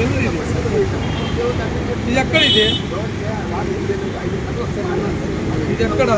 ఇది ఎక్కడ ఇది ఎక్కడ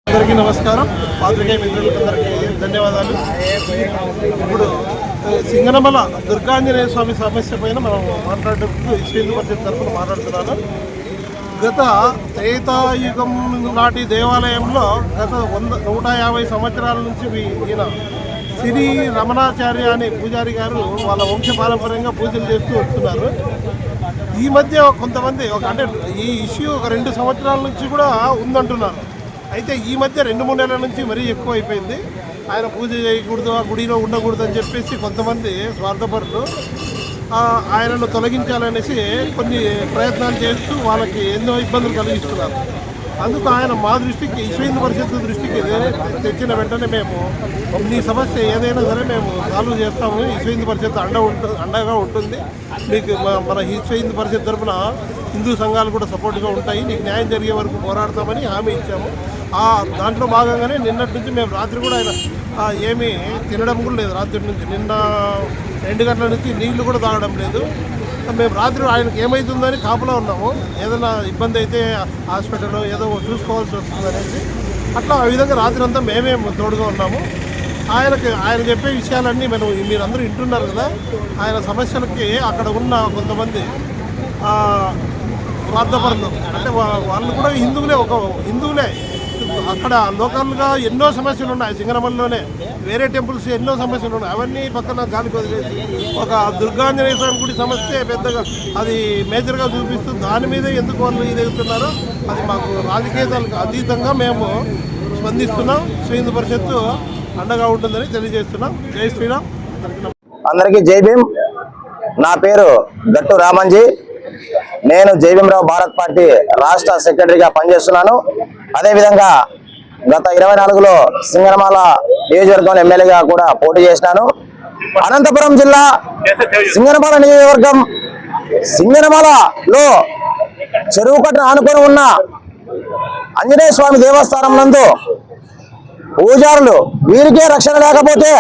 అందరికీ నమస్కారం. పాత్రికేయ మిత్రులందరికీ ధన్యవాదాలు. ఇప్పుడు సింగనమల దుర్గాంజనేయ స్వామి సమస్య పైన మనం మాట్లాడేందుకు హిందూ పరిషత్ తరఫున మాట్లాడుతున్నాను. గత త్రేతాయుగం నాటి దేవాలయంలో గత 150 సంవత్సరాల నుంచి ఈయన శ్రీ రమణాచార్య అనే పూజారి గారు వాళ్ళ వంశపారంపర్యంగా పూజలు చేస్తూ వస్తున్నారు. ఈ మధ్య కొంతమంది అంటే ఈ ఇష్యూ ఒక 2 సంవత్సరాల నుంచి కూడా ఉందంటున్నారు. అయితే ఈ మధ్య 2-3 నెలల నుంచి మరీ ఎక్కువ అయిపోయింది. ఆయన పూజ చేయకూడదు, ఆ గుడిలో ఉండకూడదు అని చెప్పేసి కొంతమంది స్వార్థపరులు ఆయనను తొలగించాలనేసి కొన్ని ప్రయత్నాలు చేస్తూ వాళ్ళకి ఎన్నో ఇబ్బందులు కలిగిస్తున్నారు. అందుకు ఆయన మా దృష్టికి హిందూ పరిషత్ దృష్టికి తెచ్చిన వెంటనే మేము మీ సమస్య ఏదైనా సరే మేము సాల్వ్ చేస్తాము, హిందూ పరిషత్ అండగా ఉంటుంది, మీకు మన హిందూ పరిషత్ తరఫున హిందూ సంఘాలు కూడా సపోర్ట్గా ఉంటాయి, నీకు న్యాయం జరిగే వరకు పోరాడతామని హామీ ఇచ్చాము. దాంట్లో భాగంగానే నిన్నటి నుంచి మేము రాత్రి కూడా ఆయన ఏమీ తినడం కూడా లేదు. రాత్రి నుంచి నిన్న 2 గంటల నుంచి నీళ్లు కూడా తాగడం లేదు. మేము రాత్రి ఆయనకు ఏమవుతుందని కాపులా ఉన్నాము. ఏదైనా ఇబ్బంది అయితే హాస్పిటల్ ఏదో చూసుకోవాల్సి వస్తుంది అనేసి అట్లా ఆ విధంగా రాత్రి అంతా మేమే తోడుగా ఉన్నాము. ఆయన చెప్పే విషయాలన్నీ మీరందరూ వింటున్నారు కదా. ఆయన సమస్యలకి అక్కడ ఉన్న కొంతమంది స్వార్థపరులు అంటే వాళ్ళు కూడా హిందువులే అక్కడ లోకల్గా ఎన్నో సమస్యలు ఉన్నాయి. సింగనమలలోనే వేరే టెంపుల్స్ ఎన్నో సమస్యలు ఉన్నాయి. అవన్నీ పక్కన గాలికి వదిలేసి ఒక దుర్గాంజనేయ స్వామి గుడి సమస్య పెద్దగా అది మేజర్గా చూపిస్తూ దాని మీద ఎందుకు వాళ్ళు ఎదుగుతున్నారో అది మాకు రాజకీయాలకు అతీతంగా మేము స్పందిస్తున్నాం. హిందూ పరిషత్తు అండగా ఉంటుందని తెలియజేస్తున్నాం. జై శ్రీరామ్. అందరికీ జై భీమ్. నా పేరు గట్టు రామంజీ. నేను జైభీమరావు భారత్ పార్టీ రాష్ట్ర సెక్రటరీగా పనిచేస్తున్నాను. అదేవిధంగా గత 24లో సింగనమల నియోజకవర్గం ఎమ్మెల్యేగా కూడా పోటీ చేసినాను. అనంతపురం జిల్లా సింగనమల నియోజకవర్గం సింగనమలలో చెరువు కట్టును ఆనుకొని ఉన్న ఆంజనేయ స్వామి దేవస్థానం నందు పూజారులు వీరికే రక్షణ లేకపోతే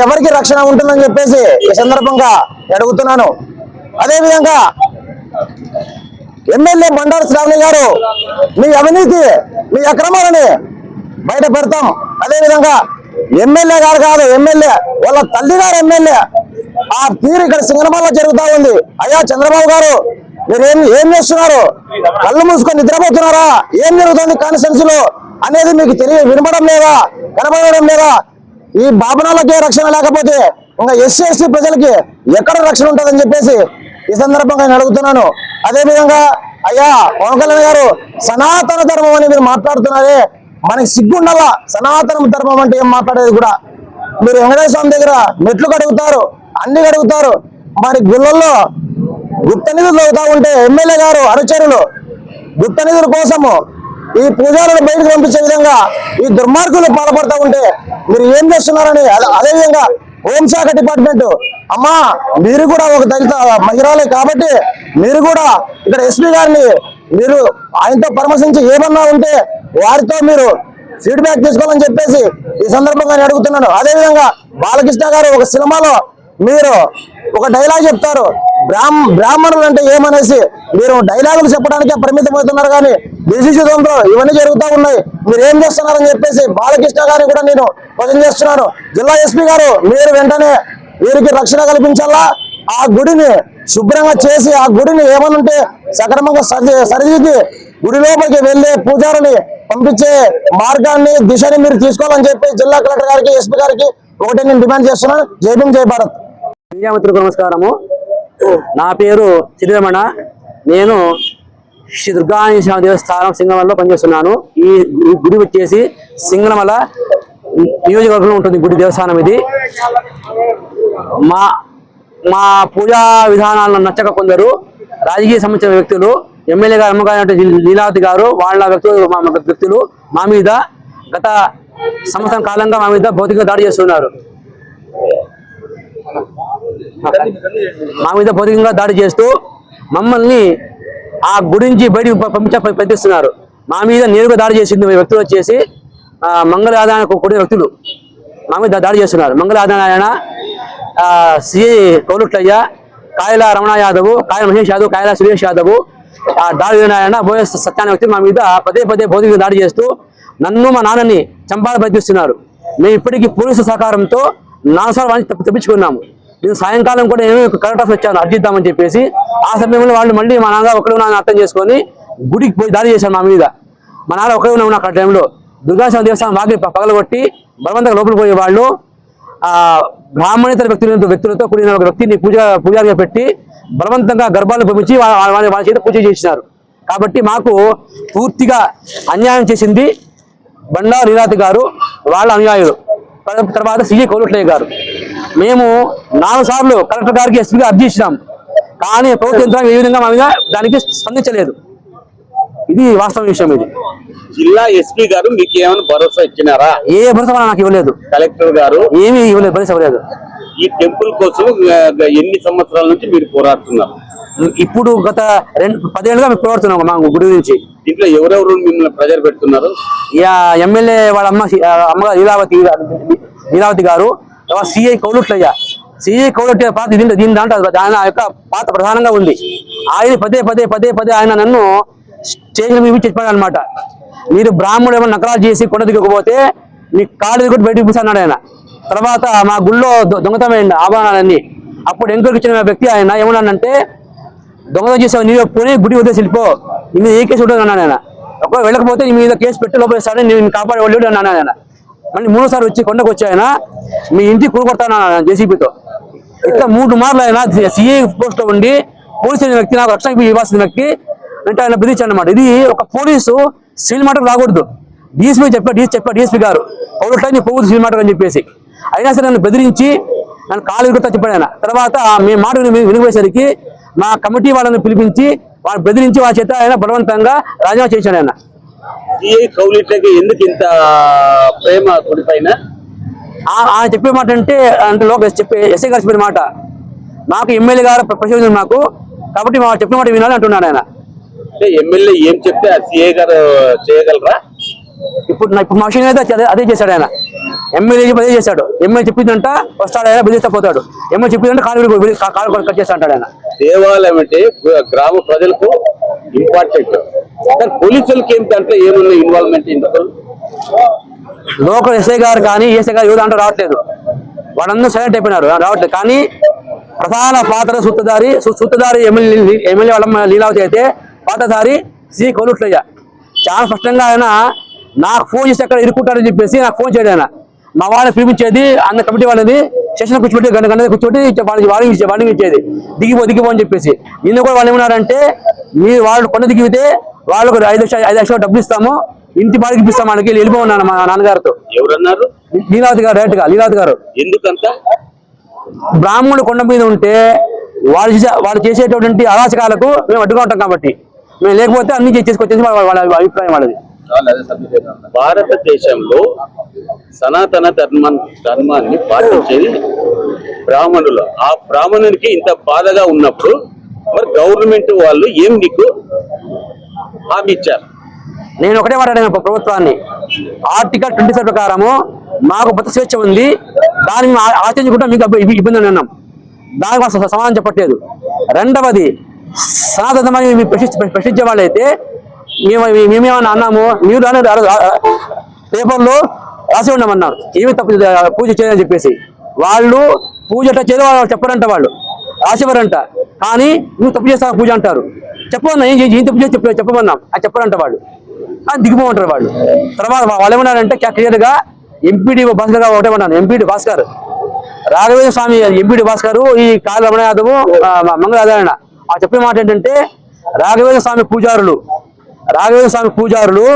ఎవరికి రక్షణ ఉంటుందని చెప్పేసి ఈ సందర్భంగా అడుగుతున్నాను. అదేవిధంగా ఎమ్మెల్యే బండారు శ్రావణి గారు మీ అవినీతి మీ అక్రమాలని బయట పెడతాం. అదేవిధంగా ఎమ్మెల్యే గారు కాదు, ఎమ్మెల్యే వాళ్ళ తల్లి గారు ఎమ్మెల్యే. ఆ తీరు ఇక్కడ సింగనమలలో జరుగుతూ ఉంది. అయ్యా చంద్రబాబు గారు మీరు ఏం చేస్తున్నారు? కళ్ళు మూసుకొని నిద్రపోతున్నారా? ఏం జరుగుతుంది కాన్స్టిట్యున్సీలో అనేది మీకు వినపడం లేదా? కనపడడం లేదా? ఈ బాబనాలకే రక్షణ లేకపోతే ఇంకా ఎస్సీ ఎస్టీ ప్రజలకి ఎక్కడ రక్షణ ఉంటుందని చెప్పేసి ఈ సందర్భంగా నేను అడుగుతున్నాను. అదేవిధంగా అయ్యా పవన్ కళ్యాణ్ గారు సనాతన ధర్మం అని మీరు మాట్లాడుతున్నారే, మనకి సిగ్గుండాలా? సనాతన ధర్మం అంటే ఏం మాట్లాడేది కూడా మీరు వెంకటేశ్వర స్వామి దగ్గర మెట్లు కడుగుతారు, అన్ని కడుగుతారు. మరి గుళ్ళల్లో గుప్త నిధులు అవుతా ఉంటే ఎమ్మెల్యే గారు అనుచరులు గుప్త నిధుల కోసము ఈ పూజారులను బయటకు పంపించే విధంగా ఈ దుర్మార్గులు పాల్పడుతూ ఉంటే మీరు ఏం చేస్తున్నారని. అదేవిధంగా హోంశాఖ డిపార్ట్మెంట్ అమ్మా మీరు కూడా ఒక దళిత మహిళలే కాబట్టి మీరు కూడా ఇక్కడ ఎస్పీ గారిని మీరు ఆయనతో పరామర్శించి ఏమన్నా ఉంటే వారితో మీరు ఫీడ్బ్యాక్ తీసుకోవాలని చెప్పేసి ఈ సందర్భంగా నేను అడుగుతున్నాను. అదేవిధంగా బాలకృష్ణ గారు ఒక సినిమాలో మీరు ఒక డైలాగ్ చెప్తారు, బ్రాహ్మణులు అంటే ఏమనేసి మీరు డైలాగులు చెప్పడానికే పరిమితమవుతున్నారు. కానీ డిసిజన్లో ఇవన్నీ జరుగుతూ ఉన్నాయి. మీరు ఏం చేస్తున్నారని చెప్పేసి బాలకృష్ణ గారిని కూడా నేను క్వశ్చన్ చేస్తున్నాను. జిల్లా ఎస్పీ గారు మీరు వెంటనే వీరికి రక్షణ కల్పించాలా, ఆ గుడిని శుభ్రంగా చేసి ఆ గుడిని ఏమనుంటే సక్రమంగా సరిదిద్ది గుడి లోపలికి వెళ్లే పూజారుని పంపించే మార్గాన్ని దిశని మీరు తీసుకోవాలని చెప్పి జిల్లా కలెక్టర్ గారికి ఎస్పీ గారికి ఒకటి నేను డిమాండ్ చేస్తున్నాను. జై భీమ్ జై భారత్. మీడియా మిత్రులకు నమస్కారము. నా పేరు చిరమణ. నేను శ్రీ దుర్గాంజనేయ స్వామి దేవస్థానం సింగనమలలో పనిచేస్తున్నాను. ఈ గుడి వచ్చేసి సింగనమల నియోజకవర్గంలో ఉంటుంది గుడి దేవస్థానం. ఇది మా పూజా విధానాలను నచ్చక కొందరు రాజకీయ సంబంధించిన వ్యక్తులు, ఎమ్మెల్యే గారు అమ్మగారు లీలావతి గారు వాళ్ళ వ్యక్తులు మా మీద గత సంవత్సరం కాలంగా మా మీద భౌతికంగా దాడి చేస్తున్నారు. మా మీద భౌతికంగా దాడి చేస్తూ మమ్మల్ని ఆ గురించి బయటికి ప్రయత్నిస్తున్నారు. మా మీద నేరుగా దాడి చేసింది వ్యక్తులు వచ్చేసి మంగళ ఆదాయానికి కూడిన వ్యక్తులు మా మీద దాడి చేస్తున్నారు. మంగళ ఆదాయన, సిఐ కౌలుట్లయ్య, కాయల రమణ యాదవ్, కాయల మహేష్ యాదవ్, కాయల సురేష్ యాదవ్, దాడి నారాయణ, బోయస్ సత్యాన వ్యక్తులు మా మీద పదే భౌతికంగా దాడి చేస్తూ నన్ను మా నాన్నని చంపాలని ప్రయత్నిస్తున్నారు. మేము ఇప్పటికీ పోలీసు సహకారంతో 4 సార్లు వాడిని తెప్పించుకున్నాము. నేను సాయంకాలం కూడా నేను కలెక్టర్ ఆఫీస్ వచ్చాను అర్జిద్దామని చెప్పేసి. ఆ సమయంలో వాళ్ళు మళ్ళీ మా నాన్న ఒకడే ఉన్నాను అర్థం చేసుకొని గుడికి పోయి దాడి చేశారు మా మీద. మా నాన్న ఒకడే ఉన్నా అక్కడ టైంలో దుర్గాశివ దేవస్థానం వాకి పగలగొట్టి బలవంతంగా లోపలికి పోయే వాళ్ళు బ్రాహ్మణేతర వ్యక్తులతో కూడిన ఒక వ్యక్తిని పూజారిగా పెట్టి బలవంతంగా గర్భాలను పంపించి వాళ్ళ చేత పూజ చేసినారు. కాబట్టి మాకు పూర్తిగా అన్యాయం చేసింది బండా లీలావతి గారు, వాళ్ళ అనుయాయులు, తర్వాత సిఐ కౌలుట్లయ్య గారు. మేము 4 సార్లు కలెక్టర్ గారికి, ఎస్పీగా అర్జీ ఇచ్చినాం. కానీ ప్రభుత్వ యంత్రాంగం ఏ విధంగా మా మీద దానికి స్పందించలేదు. ఇది వాస్తవ విషయం. ఇది జిల్లా ఎస్పీ గారు మీకు ఏమైనా భరోసా ఇచ్చినారా? ఏ భరోసా నాకు ఇవ్వలేదు. కలెక్టర్ గారు ఏమీ ఇవ్వలేదు, భరోసా ఇవ్వలేదు. ఈ టెంపుల్ కోసం ఎన్ని సంవత్సరాల నుంచి మీరు పోరాడుతున్నారు? ఇప్పుడు గత 10 ఏళ్ళుగా మేము పోరాడుతున్నాం మా గుడి గురించి. దీంట్లో ఎవరెవరు మిమ్మల్ని ప్రెజర్ పెడుతున్నారు? ఎమ్మెల్యే వాళ్ళ అమ్మగారు లీలావతి గారు, సిఐ కౌలుట్లయ్య. సిఐ కౌలుట్లయ్య పాత్ర దీని దాంట్లో ఆయన యొక్క పాత్ర ప్రధానంగా ఉంది. ఆయన పదే ఆయన నన్ను స్టేజ్ మీద చెప్పాడు అనమాట. మీరు బ్రాహ్మణుడు ఏమైనా నకరాలు చేసి కొండ దిగకపోతే మీ కాళ్ళు దిగుడు బయటకు పూసాడు ఆయన. తర్వాత మా గుళ్ళో దొంగతనమైంది ఆభరణాలన్నీ. అప్పుడు ఎంక్వైరీ ఇచ్చిన వ్యక్తి ఆయన ఏమన్నానంటే, దొంగతనం చేసావు నీవు పోనీ గుడి వదిలేసి వెళ్ళిపో, నీ మీద ఏ కేసు ఉంటుంది అన్నాడు ఆయన. ఒకవేళ వెళ్ళకపోతే నీ మీద కేసు పెట్టి లోపల వేస్తాడని నేను కాపాడే వాళ్ళు అన్నాను ఆయన. మళ్ళీ 3వ సారి వచ్చి కొండకు వచ్చి ఆయన మీ ఇంటికి కూడగొడతాను జేసీబీతో. ఇట్లా 3 మార్లు ఆయన సిఐ పోస్ట్ లో ఉండి పోలీసు వ్యక్తి, నాకు రక్షణ ఇవ్వాల్సిన వ్యక్తి అంటే ఆయన బెదిరించాడు అనమాట. ఇది ఒక పోలీసు సివిల్ మ్యాటర్ రాకూడదు. డీఎస్పీ చెప్పాడు డీఎస్పీ గారు పౌరుట్లని పోవద్దు సివిల్ మ్యాటర్ అని చెప్పేసి. అయినా సరే నన్ను బెదిరించి నన్ను కాలు విరుగుతా చెప్పాడు ఆయన. తర్వాత మేము మాట వినిపోయేసరికి మా కమిటీ వాళ్ళని పిలిపించి వాళ్ళు బెదిరించి వాళ్ళ చేత ఆయన బలవంతంగా రాజీనామా చేశాడు ఆయన. కౌలిట్లకి ఎందుకు ఇంత ప్రేమ గుడి పైన? ఆయన చెప్పే మాట అంటే చెప్పే ఎస్ఐ గారు చెప్పిన మాట, నాకు ఎమ్మెల్యే గారు ప్రశ్న నాకు, కాబట్టి మా చెప్పిన మాట వినాలి అంటున్నాడు ఆయన. అంటే ఎమ్మెల్యే ఏం చెప్తే సిఐ గారు చేయగలరా? ఇప్పుడు మా విషయం అయితే అదే చేశాడు ఆయన. ఎమ్మెల్యే అదే చేశాడు. ఎమ్మెల్యే చెప్పిందంట వస్తాడు ఆయన, బెదిరిస్తా పోతాడు. ఎమ్మెల్యే చెప్పిందంటే కాలు కట్ చేస్తా అంటాడు ఆయన. దేవాలయం అంటే గ్రామ ప్రజలకు ఇంపార్టెంట్. పోలీసులకి ఏం దాంట్లో ఏమన్నా ఇన్వాల్వ్మెంట్ ఎందుకు? లోకల్ ఎస్ఐ గారు కానీ ఏసఐ గారు ఏదో అంటే రావట్లేదు. వాళ్ళందరూ సైలెంట్ అయిపోయినారు, రావట్లేదు. కానీ ప్రధాన పాత్ర సూత్రధారి ఎమ్మెల్యే వాళ్ళ లీలావతి అయితే పాత్రధారి సిఐ కౌలుట్లయ్య. చాలా స్పష్టంగా ఆయన నాకు ఫోన్ చేసి అక్కడ ఇరుక్కుంటారని చెప్పేసి నాకు ఫోన్ చేయడు ఆయన. మా వాళ్ళని పిలిపించేది అన్న కమిటీ వాళ్ళని స్టేషన్ కూర్చోబెట్టి గంట కూర్చోబెట్టి వాళ్ళకి వార్నింగ్ ఇచ్చేది, దిగిపో అని చెప్పేసి. నిన్న కూడా వాళ్ళు ఏమన్నారంటే, మీరు వాళ్ళు కొండ దిగితే వాళ్ళకు 5 లక్షలు డబ్బులు ఇస్తాము, ఇంటి బాడికి ఇప్పిస్తాం మనకి, వెళ్ళిపోన్నాను మా నాన్నగారితో. ఎవరన్నారు? లీలావతి గారు, డైరెక్ట్ గా లీలావతి గారు. ఎందుకంత? బ్రాహ్మణుడు కొండ మీద ఉంటే వాళ్ళు చేసేటువంటి అరాచకాలకు మేము అడ్డుగా ఉంటాం కాబట్టి, మేము లేకపోతే అన్ని చేసుకొచ్చేసి వాళ్ళ అభిప్రాయం వాళ్ళది. భారతదేశంలో సనాతన ధర్మాన్ని పాటించేది బ్రాహ్మణులు. ఆ బ్రాహ్మణునికి ఇంత బాధగా ఉన్నప్పుడు మరి గవర్నమెంట్ వాళ్ళు ఏం నీకు హామీ ఇచ్చారు? నేను ఒకటే మాట్లాడాను ప్రభుత్వాన్ని, ఆర్టికల్ 27 ప్రకారము మాకు మత స్వేచ్ఛ ఉంది, దాన్ని ఆచరించుకుంటే మీకు ఇబ్బంది ఉన్నాం. దానికి మాకు సమాధానం చెప్పట్లేదు. రెండవది, సనాతన ధర్మాన్ని ప్రశ్నించే వాళ్ళైతే మేమేమన్నా అన్నాము, మీరు పేపర్లో రాసి ఉండమన్నారు ఏమి తప్పు పూజ చేయాలని చెప్పేసి. వాళ్ళు పూజ అట్లా చేయడం వాళ్ళు చెప్పరంట, వాళ్ళు రాసేవారంట. కానీ నువ్వు తప్పు చేస్తావు పూజ అంటారు. చెప్పమన్నా ఏం తప్పు చేసి చెప్పమన్నాం, అది చెప్పరంట వాళ్ళు, అని దిగిపోమంటారు వాళ్ళు. తర్వాత వాళ్ళు ఏమన్నారంటే క్లియర్గా ఎంపీడీ భాస్కర్ గారు ఒకటేమన్నాను, ఎంపీడీ భాస్కర్, రాఘవేంద్ర స్వామి ఎంపీడీ భాస్కర్, ఈ కాళ రమణ యాదవ్, మంగళాదాయణ చెప్పిన మాట ఏంటంటే, రాఘవేంద్ర స్వామి పూజారులు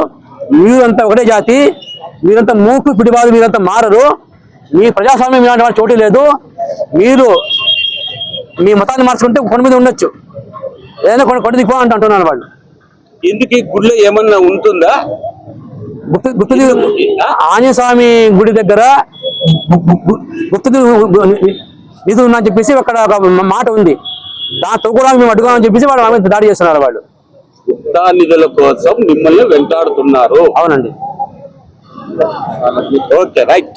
మీరంతా ఒకటే జాతి, మీరంతా మూకు పిడిబాదు, మీరంతా మారరు, మీ ప్రజాస్వామ్యం ఇలాంటి వాళ్ళు చోటు లేదు, మీరు మీ మతాన్ని మార్చుకుంటే కొండ మీద ఉండొచ్చు, ఏదైనా కొండ దిగిపో అంటున్నారు వాళ్ళు. ఎందుకు ఈ గుడిలో ఏమన్నా ఉంటుందా? గుప్త ఆంజనేయ స్వామి గుడి దగ్గర గుప్త నిధులు ఉందని చెప్పేసి అక్కడ ఒక మాట ఉంది. దాని తొక్కడానికి మేము అడ్డుకోమని చెప్పేసి వాళ్ళు ఆమె దాడి చేస్తున్నారు వాళ్ళు. గుప్తా నిధుల కోసం మిమ్మల్ని వెంటాడుతున్నారు. అవునండి. Okay, right.